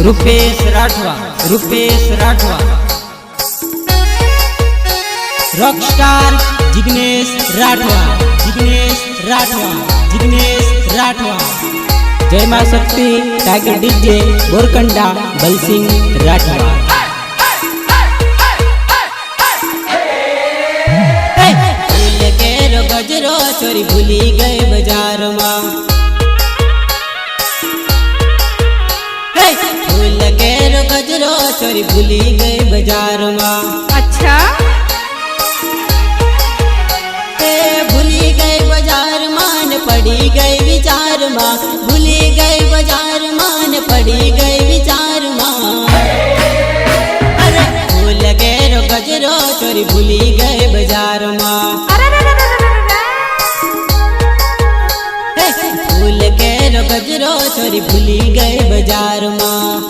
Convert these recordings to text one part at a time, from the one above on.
Rupesh Rathwa, Rupesh Rathwa. Rockstar Jignesh Rathwa, Jignesh Rathwa, Jignesh Rathwa. जय मां शक्ति टाइगर डीजे गोरकंडा बलसिंह राठवा। फूल केरो गजरो चोरी भूली गए बाजार मां। फूल केरो गजरो चोरी भूली गए बाजार मां। अच्छा भूली गए बाजार मान पड़ी गए विचार मां। भूली गए बाजार मान पड़ी गए विचार मां। अरे फूल केरो गजरो चोरी भूली गए बाजार मां। फूल केरो गजरो चोरी भूली गए बाजार मां।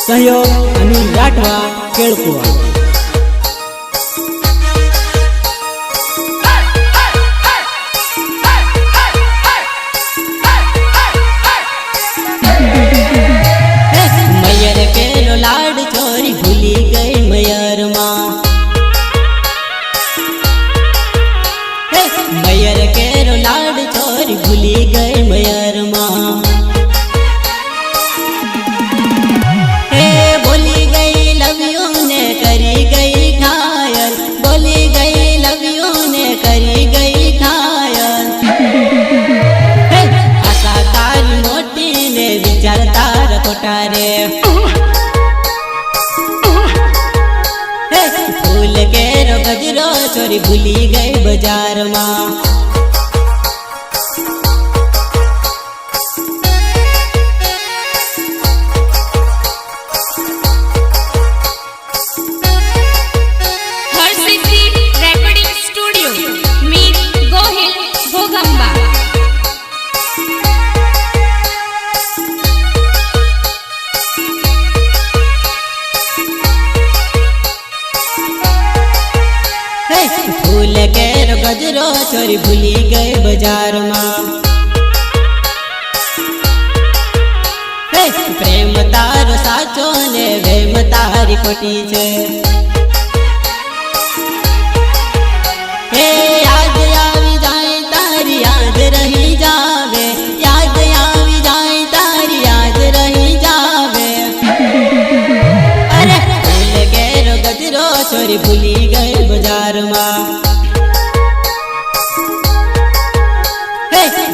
सहयोग अनिल राठवा केळकुवा। मैयर केरो लाड चोरी भूली गई मैयर मां। मैयर केरो लाड चोरी भूली गई मैयर मां। बोली गई लव यू ने करी गई घायल। बोली गई लव यू ने करी गई घायल। आशा तारी मोटी ने विचार तार कोटारे। फूल केरो गजरो चोरी भूली गई बाजार मां। फूल केरो गजरो चोरी भूली गए बाजार मां। प्रेम तारो साचो ने वेम तारी खोटी छे। याद आवी जाए तारी याद रही जावे। याद आवी जाए तारी याद रही जावे। अरे फूल केरो गजरो चोरी भूली गए बाजार मां।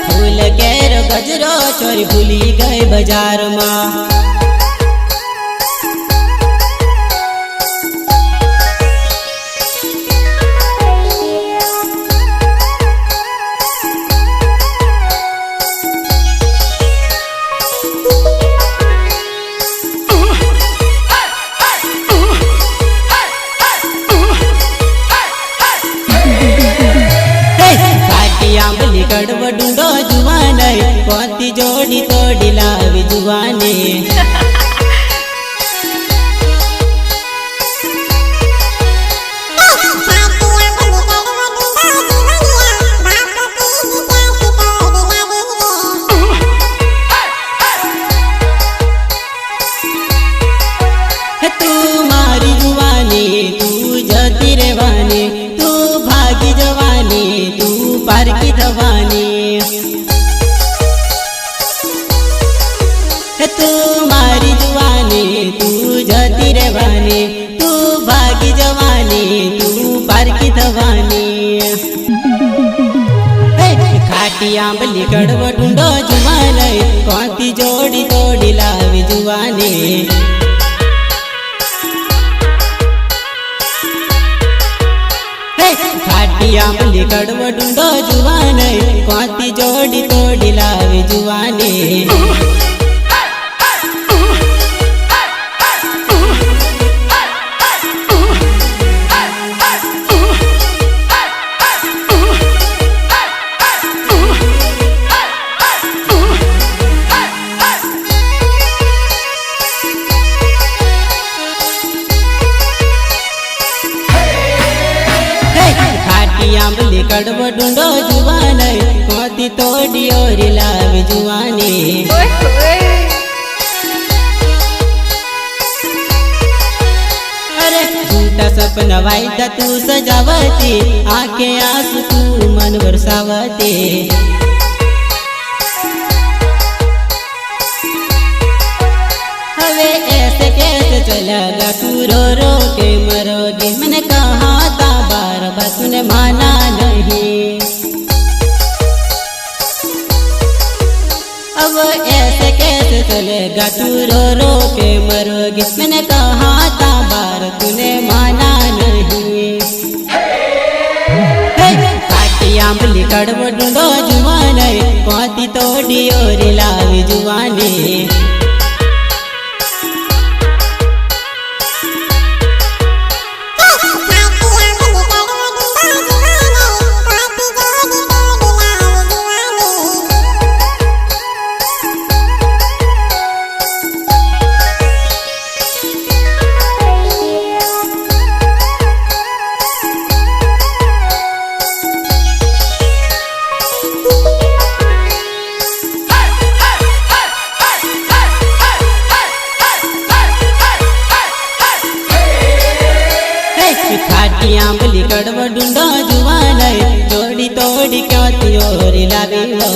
फूल केरो गजरो चोरी भूली गए बाजार मां। आंबली कड़व ढूंढो जुवाने। कौती जोड़ी तोड़ी लावी जुवाने। तू मारी जुवानी तू जती रेवानी। तू भागी जवानी तू पार की जवानी। तू मारी जुवानी तू जती रेवानी। तू भागी जवानी तू पार की जवानी। खाटी आंबली कड़व ढूंढो जुवाने। कौती जोड़ी तोड़ी लावी जुवाने। खाटी आंबली कड़व ढूंढो जुवाने। कौती जोड़ी तोड़ी लावी जुवाने। ढूंढो जुवान कोती तोड़ी और लावी जुवानी अरे झूठा सपना वाईदा तू सजावती आंखें आंसू तू मन बरसावती हवे ऐसे कैसे चलेगा तू रो रो के मरोगी मैंने कहा था बार बार तूने माना नहीं अब ऐसे कैसे चलेगा तू रो रो के मरोगी मैंने कहा था बार तूने माना नहीं काटी आंबली कड़व ढूंढो जुवान कोती तोड़ी और लावी जुवानी खाटी आंबली कड़व ढूंढो जुवान जोड़ी तोड़ी क्यों और लावी लो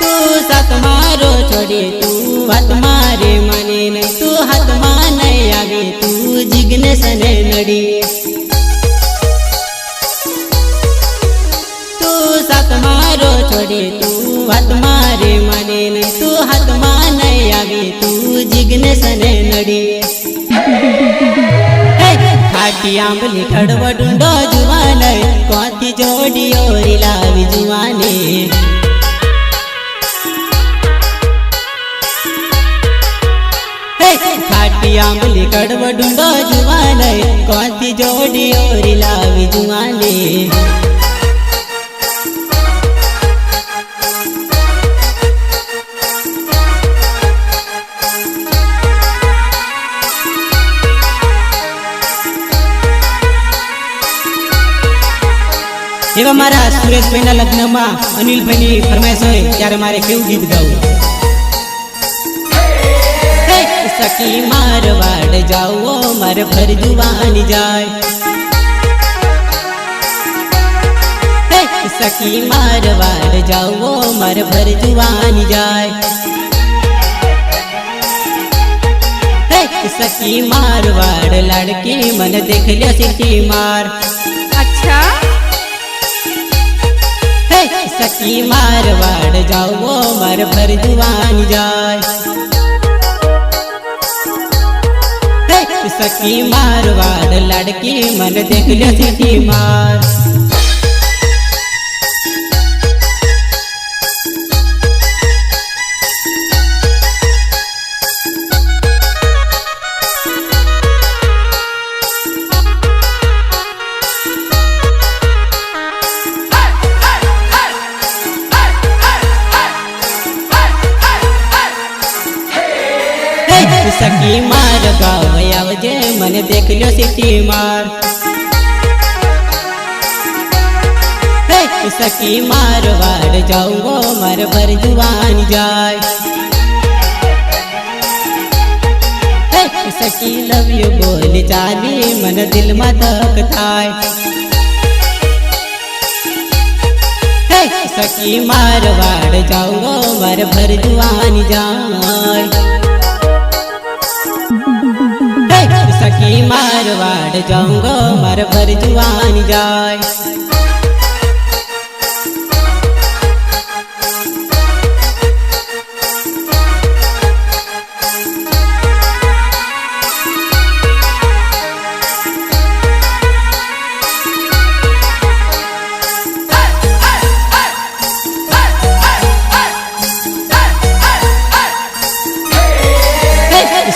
तू साथ मारो छोड़ी तू हाथ मारे माने नहीं तू हाथ माने आगे तू जिगने सने नड़ी तू साथ मारो छोड़ी तू हाथ मारे माने नहीं तू हाथ माने आगे तू जिगने सने नड़ी खाटी आंबली खड़व ढूंढो जुवान कोती जोड़ी और लावी जुवानी खाटी आंबली कड़व ढूंढो जुवान कोती जोड़ी और लावी जुवानी एवं मारा सुरेश भाई ना लग्न में अनिल भाई नी फरमाइश होय त्यारे मारे केवुं गीत गावुं सखी मारवाड़ जाओ मर भर जुवानी जाए सखी मारवाड़ जाओ मर भर जुवानी जाए सखी मारवाड़ लड़की मन देख लिया सिटी मार अच्छा सखी मारवाड़ जाओ मर भर जुवानी जाए सखी मारवाड़ लड़की मन देख लिया सिटी मार सखी मार गाँव आवजे मन देख लियो सिटी मार सखी मारवाड़ जाऊंगो मर भर जुवान जाए सखी लव यू बोल चाली मन दिल में तक थाय सखी मारवाड़ जाऊंगो मर भर जुवान जाए सखी मारवाड़ जाऊंगो मर भर जुवान जाए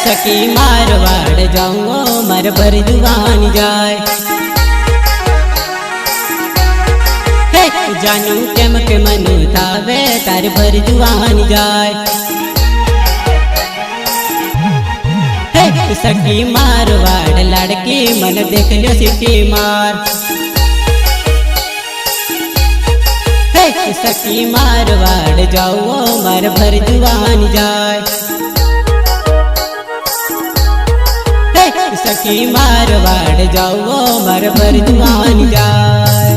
सखी मारवाड़ जाऊंगो मर भर जुवान जाए जानू केम के मनु थावे तार भर जुआन जाय सखी मारवाड़ लड़की मन देख लो सिटी मार सखी मारवाड़ जाओ मार भर जुआन जाय सखी मारवाड़ जाओ मार भर जुआन जाय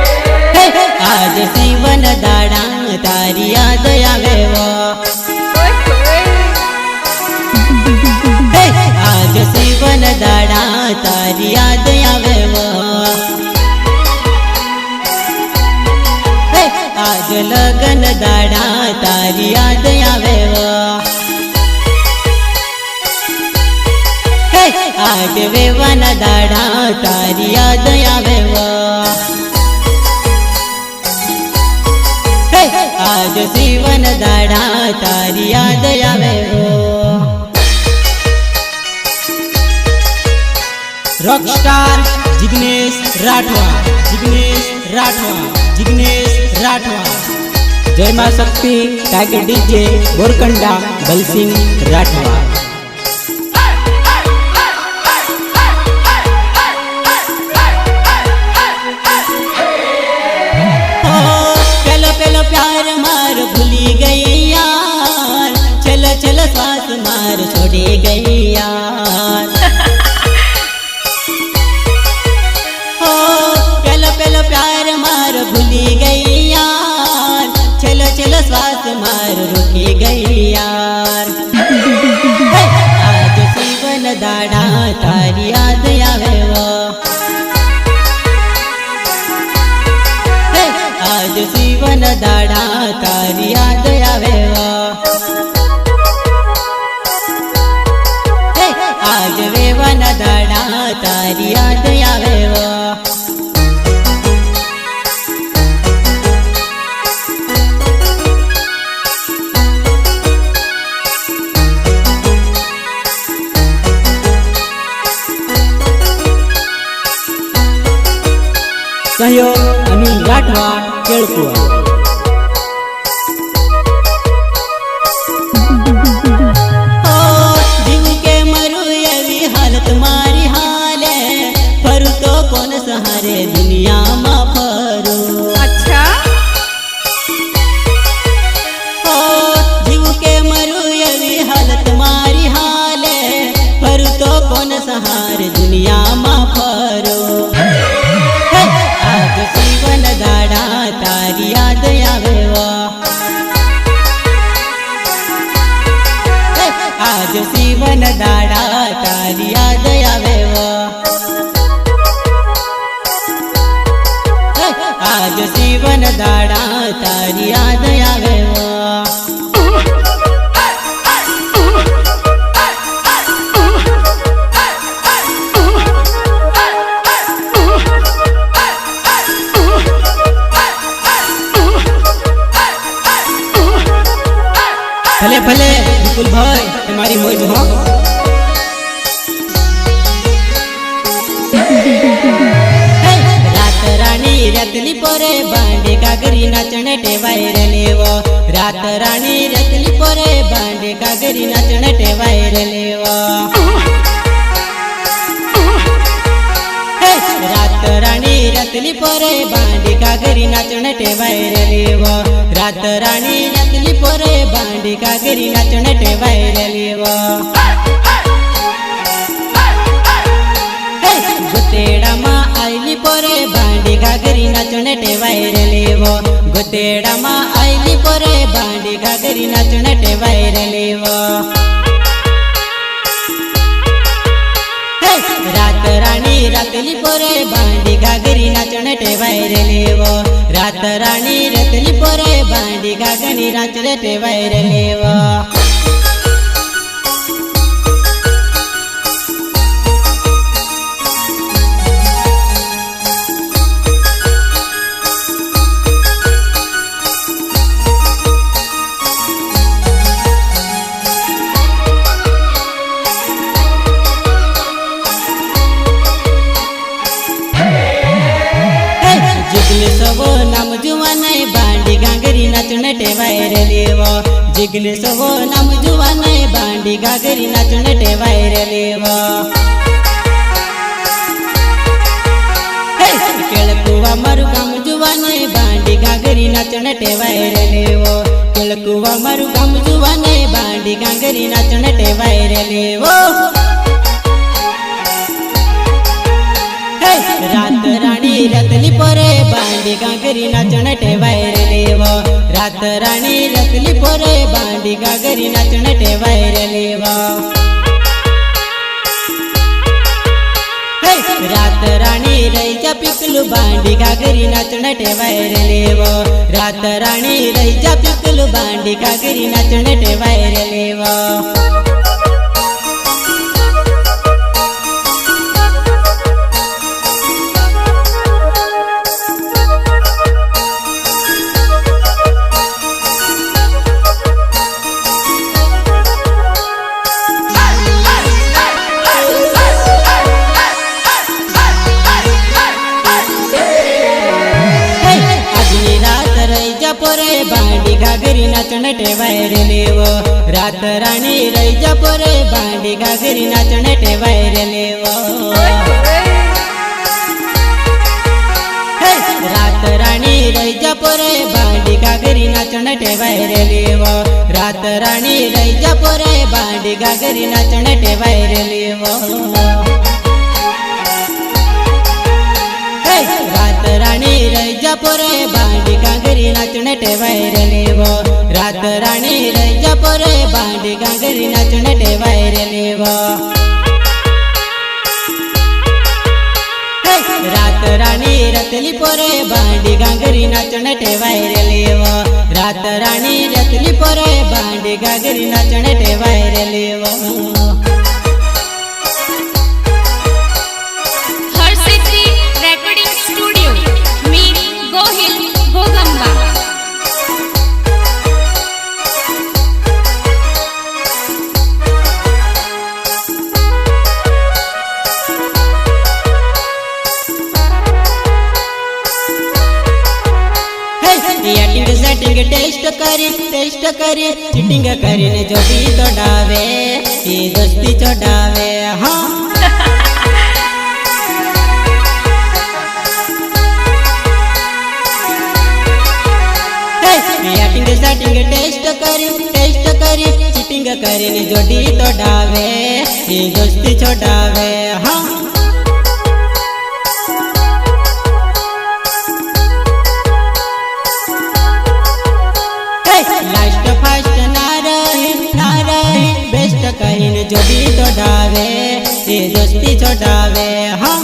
आज सीवन दाड़ा तारी याद आवे वो आज सीवन दाड़ा तारी याद आवे वो आज लगन दाड़ा तारी याद आवे वो आज वेवन दाड़ा तारी याद आवे वो आज सीवन दाड़ा तारी याद आवे वो रॉकस्टार जिग्नेश राठवा जिग्नेश राठवा जिग्नेश राठवा जय मां शक्ति टाइगर डीजे बोरकंडा बलसिंह राठवा प्यार मार भूली गई यार चल चल साथ मार छोड़ी गई यार हो पहला पहला प्यार मार भूली गई यार चल चल साथ मार रुकी गई यार आज सीवन दाड़ा तारी याद आवे वो आज सीवन दाड़ा तारी याद आवे वो आज वेवन दाड़ा तारी याद आवे वो सहयोग अनिल राठवा केळकुआ जीव के मरु यवी हालत मारी हाले फरू तो कौन सहारे दुनिया मा फरू अच्छा जीव के मरु यवी हालत मारी हाले फरू तो कौन सहारे दुनिया मा फरू आज सीवन दाड़ा तारी याद आवे वो आज सीवन दाड़ा तारी याद आवे वो आज सीवन दाड़ा तारी याद आवे वो भले भले विपुल भाई तुम्हारी मौज हो रात रानी रतली पोरे बांडे कागरी नाचण टेवायर लेवो रात रानी रतली पोरे बांडे कागरी नाचण टेवायर लेवो रात रानी रतली पोरे बांडे कागरी नाचण टेवायर लेवो रात रानी रतली पोरे बांडे कागरी नाचण टेवायर लेवो गुतेड़ा माँ आईली पोरे बांडे कागरी नाचण टेवायर लेवो गुतेड़ा माँ आईली पोरे बांडे कागरी नाचण टेवायर लेवो रात रानी रतली पोरे बांडी घागरी नाचण टेवायर लेवो रात रानी रतली पोरे बांडी घागरी नाचण टेवायर लेवो लेवो जिग्नेश वो नाम जुवाने बांडी घागरी नाचने टेवाय रे लेवो केळकुवा मारू गाम जुवाने बांडी घागरी नाचने टेवाय रे लेवो केळकुवा मारू गाम जुवाने बांडी घागरी नाचने टेवाय रे लेवो रात राणी रतली पोरे बांडी घागरी नाचने टेवाय रे लेवो रात राणी रतली पोरे बांडी घागरी नाचने टेवाय रे लेवो रात राणी रईजा पिकलू बांडी घागरी नाचने टेवाय रे लेवो रात राणी रईजा पिकलू बांडी घागरी नाचने टेवाय रे लेवो पोरे बांडी घागरी नाचने टेवाय रे लेवो रात राणी रईजा पोरे बांडी घागरी नाचने टेवाय रे लेवो रात राणी रईजा पोरे बांडी घागरी नाचने टेवाय रे लेवो रात राणी रईजा पोरे बांडी घागरी नाचने टेवाय रे लेवो रात राणी रईजा पोरे बांडी घागरी नाचने टेवाय रे लेवो रात राणी रईजा पोरे बांडी घागरी नाचने टेवाय रे लेवो रात राणी रतली पोरे बांडी घागरी नाचने टेवाय रे लेवो रात राणी रतली पोरे बांडी घागरी नाचने टेवाय रे लेवो सेटिंग टेस्ट करी चिटिंग करीने जोड़ी तोड़ावे ये दोस्ती छोड़ावे हाँ सेटिंग टेस्ट करी चिटिंग करीने जोड़ी तोड़ावे ये दोस्ती छोड़ावे हाँ लास्ट फास्ट ना रही बेस्ट कहीं जोड़ी तोड़ावे ये दोस्ती छोड़ावे हाँ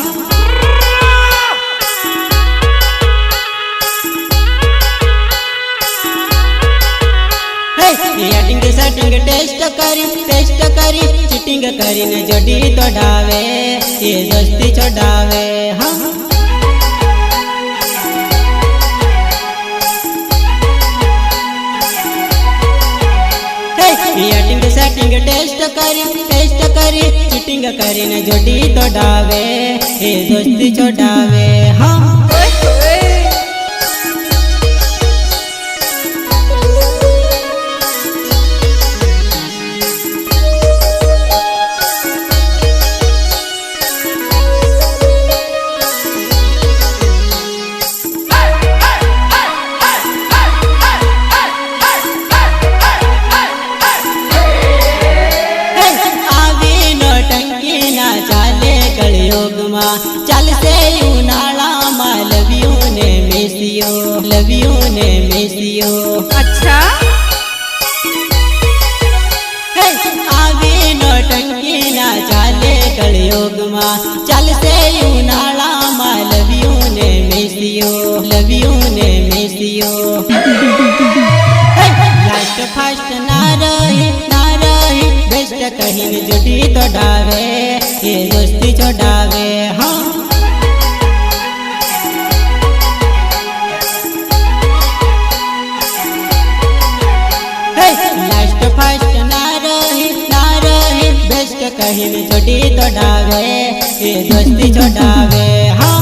सेटिंग टेस्ट करी चिटिंग करीने जोड़ी तोड़ावे ये दोस्ती छोड़ावे हाँ सेटिंग टेस्ट करी चिटिंग करीने जोड़ी तोड़ावे ये दोस्ती छोड़ावे हाँ चल से उनाला मा लवियो ने मेसियो अच्छा आवे नौटंकी ना चाले कलयुग मा चल से उनाला मा लवियो ने मेसियो लास्ट फास्ट ना रही बेस्ट कहीं जुटी तो डावे ये दोस्ती छोड़ावे हाँ लास्ट फास्ट ना रही बेस्ट कहीं छोटी तो डावे ये दोस्ती छोड़ावे हाँ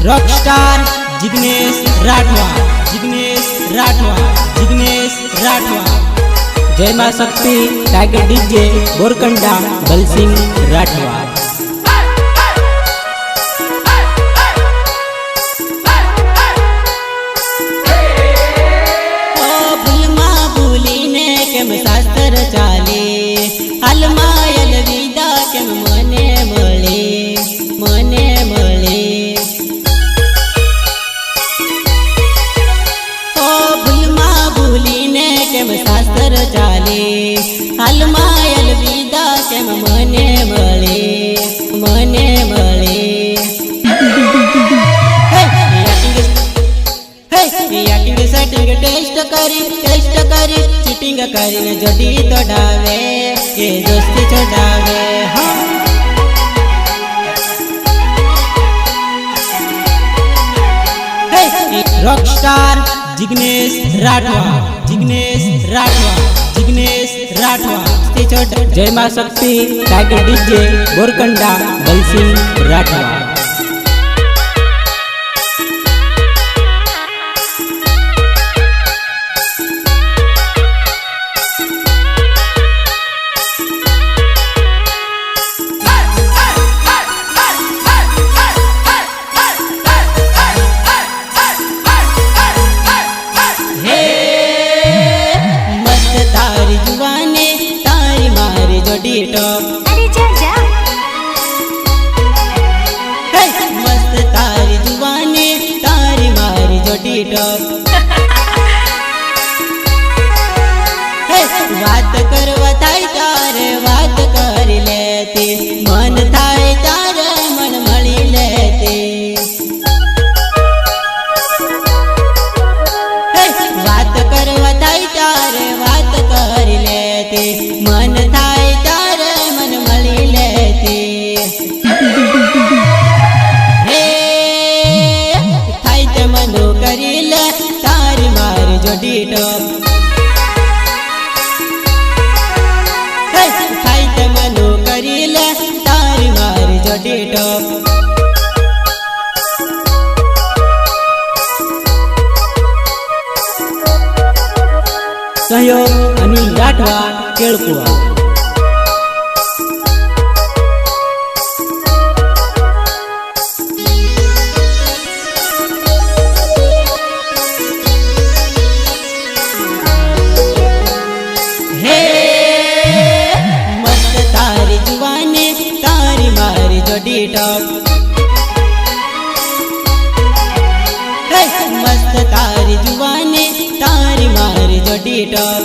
रॉकस्टार जिग्नेश राठवा, जिग्नेश राठवा, जिग्नेश राठवा। जय मां शक्ति टाइगर डीजे बोरकंडा बलसिंह राठवा। केम शास्त्र चाले अलमायल विदा केम मने मळे मने मळे ओ भूलमा भूलीने केम शास्त्र चाले अलमायल विदा केम मने मळे मने मळे सेटिंग टेस्ट करी चीटिंग करी जोड़ी तोड़ावे ये दोस्ती छोड़ावे हाँ। रॉकस्टार जिग्नेश राठवा, जिग्नेश राठवा, जिग्नेश राठवा। जय मां शक्ति टाइगर डीजे बोरकंडा बलसिंह राठवा। अरे जा मस्त तारी जुबाने तारी मारी जोड़ी टॉप बात करवा थाई तारे बात कर लेते मन थाई तारे मन मળી लेते बात करवा थाई तारे बात कर लेते मन थाई तारे मन मળી लेते हे थाई ते मनो करी ले तारी मारी जोड़ी टॉप तारी मारी जोड़ी टॉप। सहयोग अनिल राठवा केळकुवा। जोड़ी टॉप मस्त तारी जुबाने तारी मारी जोड़ी टॉप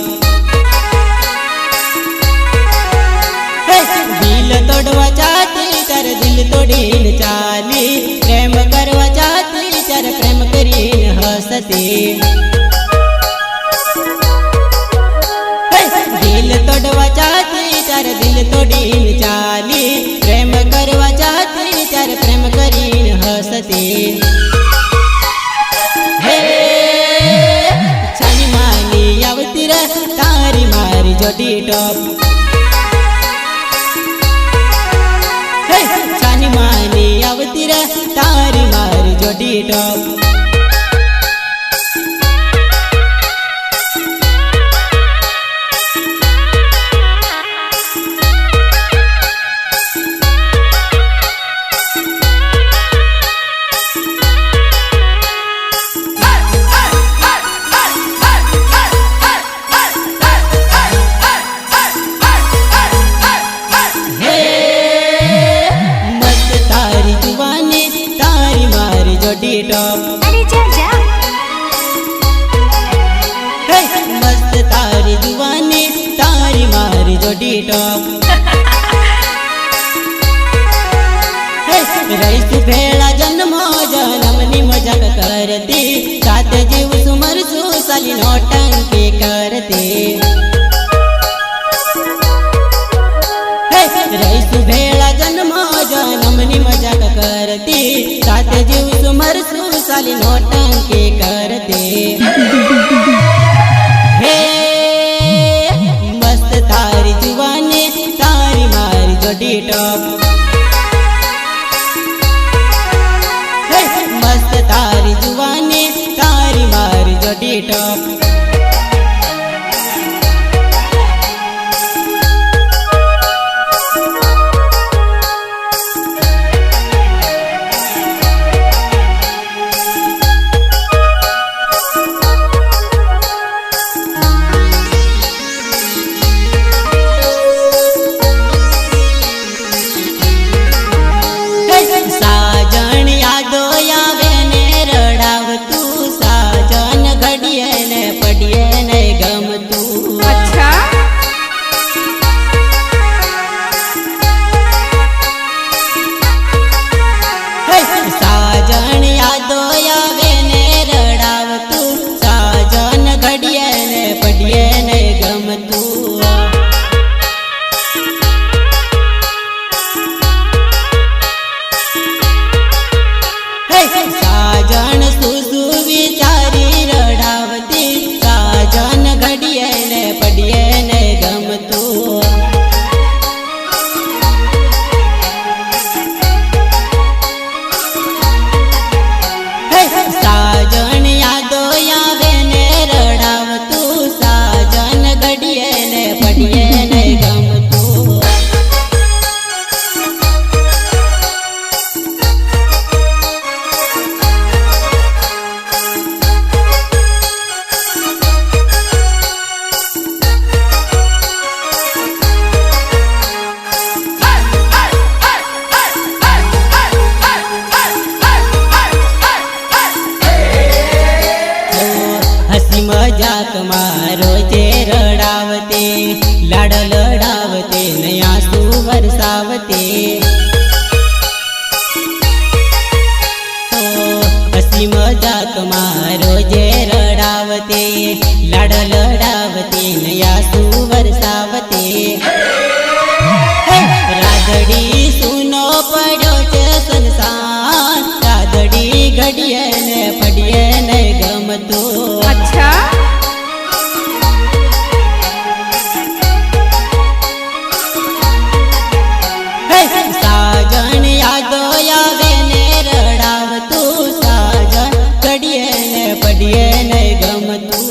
दिल तोड़वा चाहती कर दिल तोड़ीन चाली प्रेम करवा चाहती कर प्रेम करीन हंसती दिल तोड़वा चाहती कर दिल तोड़ीन चाली प्रेम करवा चाहती कर प्रेम करीन हंसती हे छानी मानी आवती रे तारी मारी जोड़ी टॉप छानी मानी आवती रे तारी मारी जोड़ी टॉप। अरे जा मस्त तारी जुबाने तारी मारी जोड़ी टॉप रईस भेड़ा जन्मो जनमनी मजाक करती साथ जीव सुमर सुसाली नौटंकी करती रईस भेड़ा जन्मो जनमनी मजाक करती साथ जीव सुमर सुसाली नौटंकी करती हे मस्त तारी जुबाने तारी मारी जोड़ी टॉप मस्त तारी जुबाने વરસાવતે રાધડી સુનો પડ્યો છે સંસાર રાધડી ઘડીએ ને પડીએ ને ગમતું અચ્છા સાજણ યાદો આવે ને રડાવતું સાજણ ઘડીએ ને પડીએ ને ગમતું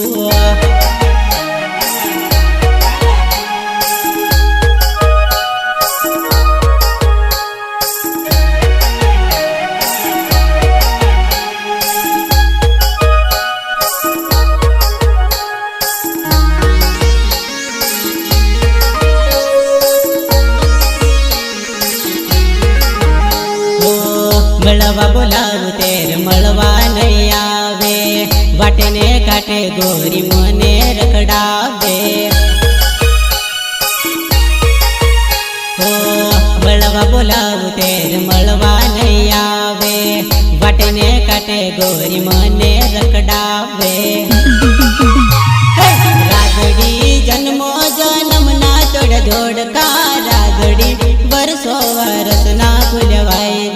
મળવા બોલાવું તેર મળવા નહીં આવે વાટે ને કાંઠે ગોરી મને રખડાવે મળવા બોલાવું તેર મળવા નહીં આવે વાટે ને કાંઠે ગોરી મને રખડાવે રાધડી જન્મો જન્મના તોડ ધોડકા રાધડી વર્ષો વર્ષના ફૂલવાય